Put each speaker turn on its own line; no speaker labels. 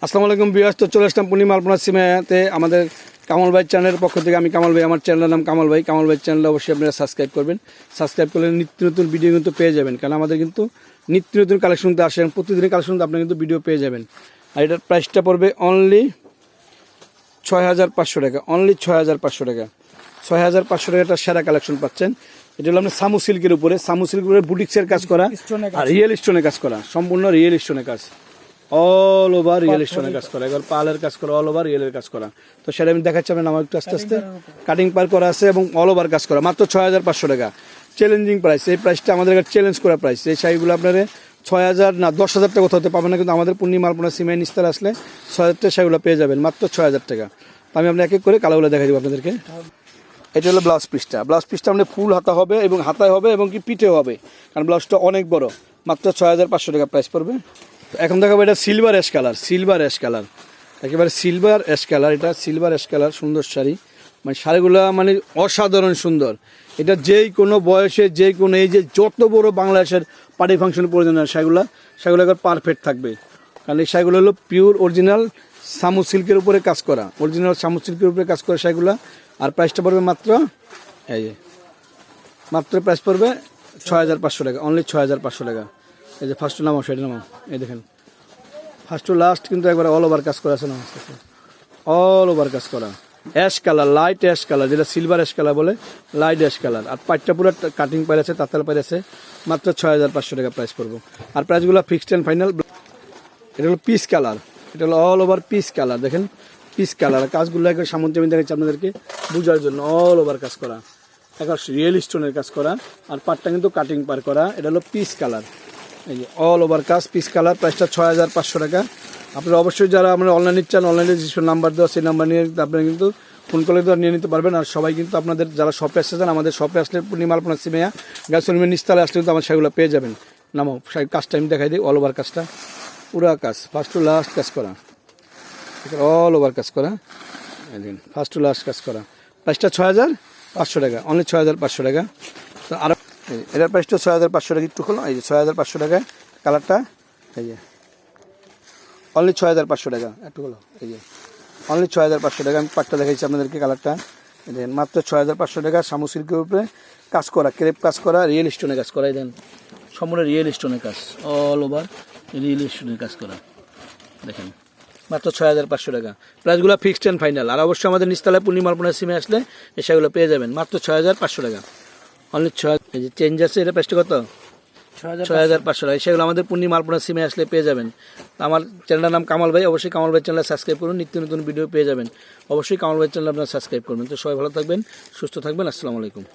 আসসালামু আলাইকুম ভিউয়ার্স, তো চলে আসলাম পূর্ণিমা আলপনা সিমেতে আমাদের কামাল ভাই চ্যানেলের পক্ষ থেকে। আমি কামাল ভাই, আমার চ্যানেলের নাম কামাল ভাই। কামাল ভাই চ্যানেল অবশ্যই আপনারা সাবস্ক্রাইব করবেন। সাবস্ক্রাইব করলে নিত্য নতুন ভিডিও কিন্তু পেয়ে যাবেন, কারণ আমাদের কিন্তু নিত্য নতুন কালেকশনতে আসে এবং প্রতিদিনের কালেকশনতে আপনি কিন্তু ভিডিও পেয়ে যাবেন। আর এটার প্রাইসটা পড়বে অনলি 6,500 টাকা, অনলি 6,500 টাকা। 6,500 টাকাটা সেরা কালেকশন পাচ্ছেন। এটা হলো আপনার সামু সিল্কের উপরে, সামু সিল্কের উপরে বুটিক্সের কাজ করা আর রিয়েল স্টোনের কাজ করা, সম্পূর্ণ রিয়েল স্টোনের কাজ, অল ওভার রিয়েল স্টোনের কাজ করা, এবার পালের কাজ করা, অল ওভার রিয়েলের কাজ করা। তো সেটা আমি দেখাচ্ছি আপনার আমার একটু আস্তে আস্তে। কাটিং পার করা আছে এবং অল ওভার কাজ করা, মাত্র 6,500 টাকা। চ্যালেঞ্জিং প্রাইস, এই প্রাইসটা আমাদের চ্যালেঞ্জ করা প্রাইস। এই শাড়িগুলো আপনার 6,000 না 10,000 টাকা কোথাও হতে পাবেন না, কিন্তু আমাদের পূর্ণিমা আলপনা সিমেন্ট নিস্তার আসলে 6,000 টাকা শাড়িগুলো পেয়ে যাবেন, মাত্র 6,000 টাকা। তো আমি আপনি এক এক করে কালারগুলো দেখাই দেবো আপনাদেরকে। এটা হলো ব্লাউজ পিসটা, ব্লাউজ পিসটা আপনার ফুল হাতা হবে এবং হাতায় হবে এবং কি পিঠেও হবে, কারণ ব্লাউজটা অনেক বড়। মাত্র 6,500 টাকা প্রাইস পড়বে। এখন দেখাবো এটা silver ash colour, silver ash colour, একেবারে সিলভার অ্যাশ কালার। এটা সিলভার অ্যাশ কালার, সুন্দর শাড়ি, মানে শাড়িগুলো মানে অসাধারণ সুন্দর। এটা যেই কোনো বয়সে, যেই কোনো এই যে যত বড় বাংলাদেশের পার্টি ফাংশন প্রয়োজন হয় সেগুলো একবার পারফেক্ট থাকবে, কারণ এই শাড়িগুলো হলো পিওর অরিজিনাল সামু সিল্কের উপরে কাজ করা, অরিজিনাল সামু সিল্কের উপরে কাজ করা শাড়িগুলো। আর প্রাইসটা পড়বে মাত্র এই যে মাত্র প্রাইস পড়বে 6,500 টাকা, অনলি 6,500 টাকা। এই যে ফার্স্ট নামাও, সেটা নামাও, এই দেখেন ফার্স্ট টু লাস্ট কিন্তু একবার অল ওভার কাজ করা আছে না, অল ওভার কাজ করা। Ash colour, light ash colour, যেটা সিলভার অ্যাশ কালার বলে, লাইট অ্যাশ কালার। আর পাইটটা পুরো কাটিং পাই আছে, তাঁতাল পাই আছে, মাত্র 6,500 টাকা প্রাইস পড়বো। আর প্রাইসগুলো ফিক্সড অ্যান্ড ফাইনাল। এটা হলো পিস কালার, এটা হলো অল ওভার পিস কালার, দেখেন পিস কালার। কাজগুলো একবার সামনে আমি দেখাচ্ছি আপনাদেরকে বোঝার জন্য, অল ওভার কাজ করা, একবার রিয়েল স্টোনের কাজ করা। আর পাটটা কিন্তু কাটিং পার করা। এটা হলো পিস কালার, এই যে অল ওভার কাজ, পিস কালার। প্রাইসটা 6,500 টাকা। আপনারা অবশ্যই যারা আমরা অনলাইনে চান, অনলাইনে যে নাম্বার দেওয়া সেই নাম্বার নিয়ে আপনারা কিন্তু ফোন করলে তো নিয়ে নিতে পারবেন। আর সবাই কিন্তু আপনাদের যারা শপে আসতে চান, আমাদের শপে আসলে পূর্ণিমা আলপনা সিমেয়া গ্যাসোলিমের নিস্তালে আসলে কিন্তু আমার সেগুলো পেয়ে যাবেন। নামাও কাজটা আমি দেখাই দিই, অল ওভার কাজটা, পুরো কাজ ফার্স্ট টু লাস্ট কাজ করা, অল ওভার কাজ করা, ফার্স্ট টু লাস্ট কাজ করা। প্রাইসটা 6,500 টাকা, অনলি 6,500 টাকা। তো আরও এটার প্রাইসটা 6,500 টাকা। একটু হলো এই যে 6,500 টাকায় কালারটা, এই যে অনলি 6,500 টাকা। একটু হলো এই যে অনলি 6,500 টাকা। আমি পাটটা দেখাইছি আপনাদেরকে, কালারটা দেন মাত্র 6,500 টাকা। সামু সিল্কের উপরে কাজ করা, ক্রেপ কাজ করা, রিয়েল স্টোনে কাজ করা, এই দেন সম্পূর্ণ রিয়েল স্টোনের কাজ, অল ওভার রিয়েল স্টোনের কাজ করা, দেখেন মাত্র 6,500 টাকা। প্রাইসগুলো ফিক্সড অ্যান্ড ফাইনাল। আর অবশ্যই আমাদের নিস্তালায় পূর্ণিমা আলপনা সিমে আসলে এসবগুলো পেয়ে যাবেন মাত্র 6,500 টাকা, অনলি 6। এই যে চেঞ্জ আছে, এটা প্রাইসটা কত? 6,500 টাকা। সেগুলো আমাদের পূর্ণিমা আলপনা সিমে আসলে পেয়ে যাবেন। আমার চ্যানেলের নাম কামাল ভাই, অবশ্যই কামাল ভাই চ্যানেল সাবস্ক্রাইব করুন, নিত্য নতুন ভিডিও পেয়ে যাবেন। অবশ্যই কামাল ভাই চ্যানেল আপনারা সাবস্ক্রাইব করবেন। তো সবাই ভালো থাকবেন, সুস্থ থাকবেন, আসসালামু আলাইকুম।